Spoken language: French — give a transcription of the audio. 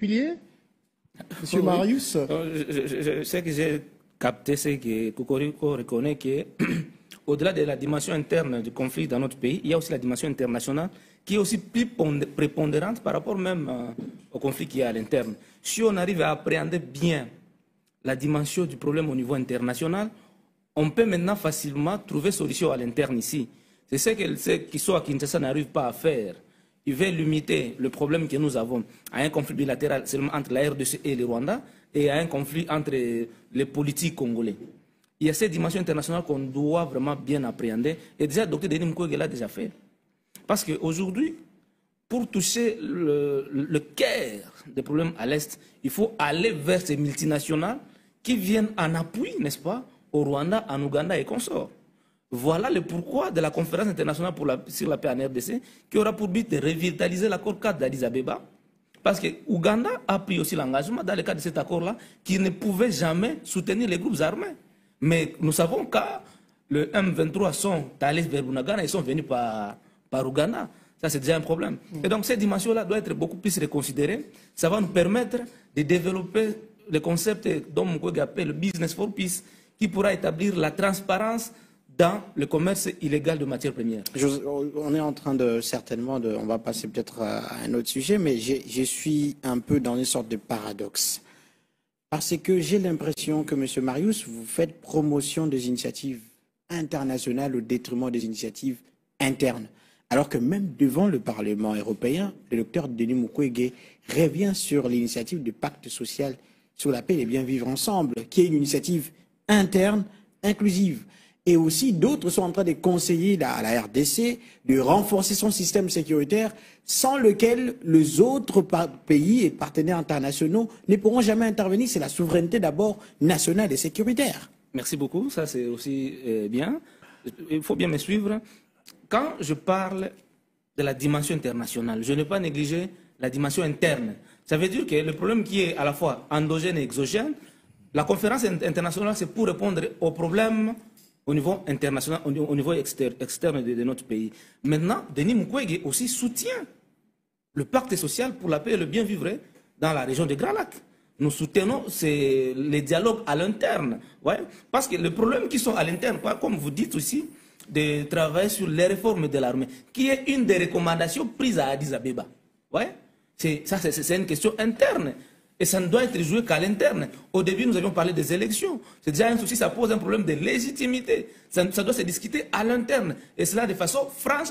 piliers, Monsieur Marius? Ce que j'ai capté, c'est que Cocorico reconnaît que au-delà de la dimension interne du conflit dans notre pays, il y a aussi la dimension internationale qui est aussi plus prépondérante par rapport même au conflit qu'il y a à l'interne. Si on arrive à appréhender bien la dimension du problème au niveau international, on peut maintenant facilement trouver solution à l'interne ici. C'est ce que ceux qui sont à Kinshasa n'arrivent pas à faire. Ils veulent limiter le problème que nous avons à un conflit bilatéral seulement entre la RDC et le Rwanda et à un conflit entre les politiques congolais. Il y a cette dimension internationale qu'on doit vraiment bien appréhender. Et déjà, Dr Denis Mukwege l'a déjà fait. Parce qu'aujourd'hui, pour toucher le cœur des problèmes à l'Est, il faut aller vers ces multinationales qui viennent en appui, n'est-ce pas, au Rwanda, en Ouganda et consorts. Voilà le pourquoi de la conférence internationale sur la paix en RDC, qui aura pour but de revitaliser l'accord cadre d'Addis Abeba. Parce que Ouganda a pris aussi l'engagement, dans le cadre de cet accord-là, qu'il ne pouvait jamais soutenir les groupes armés. Mais nous savons que le M23 sont allés vers Bunagana et sont venus par Ouganda. Ça, c'est déjà un problème. Et donc, cette dimension-là doit être beaucoup plus reconsidérée. Ça va nous permettre de développer le concept dont Mukwege appelle le business for peace, qui pourra établir la transparence dans le commerce illégal de matières premières. On est en train de, certainement, on va passer peut-être à un autre sujet, mais je suis un peu dans une sorte de paradoxe. Parce que j'ai l'impression que, M. Marius, vous faites promotion des initiatives internationales au détriment des initiatives internes. Alors que même devant le Parlement européen, le docteur Denis Mukwege revient sur l'initiative du pacte social sur la paix et bien vivre ensemble, qui est une initiative interne, inclusive. Et aussi, d'autres sont en train de conseiller à la RDC de renforcer son système sécuritaire sans lequel les autres pays et partenaires internationaux ne pourront jamais intervenir. C'est la souveraineté d'abord nationale et sécuritaire. Merci beaucoup, ça c'est aussi bien. Il faut bien me suivre. Quand je parle de la dimension internationale, je n'ai pas négligé la dimension interne. Ça veut dire que le problème qui est à la fois endogène et exogène, la conférence internationale, c'est pour répondre aux problèmes au niveau international, au niveau externe de notre pays. Maintenant, Denis Mukwege aussi soutient le pacte social pour la paix et le bien vivre dans la région des Grands Lacs. Nous soutenons les dialogues à l'interne. Ouais? Parce que les problèmes qui sont à l'interne, comme vous dites aussi, de travailler sur les réformes de l'armée, qui est une des recommandations prises à Addis Abeba. Ouais? C'est une question interne. Et ça ne doit être joué qu'à l'interne. Au début, nous avions parlé des élections. C'est déjà un souci, ça pose un problème de légitimité. Ça doit se discuter à l'interne. Et cela de façon franche.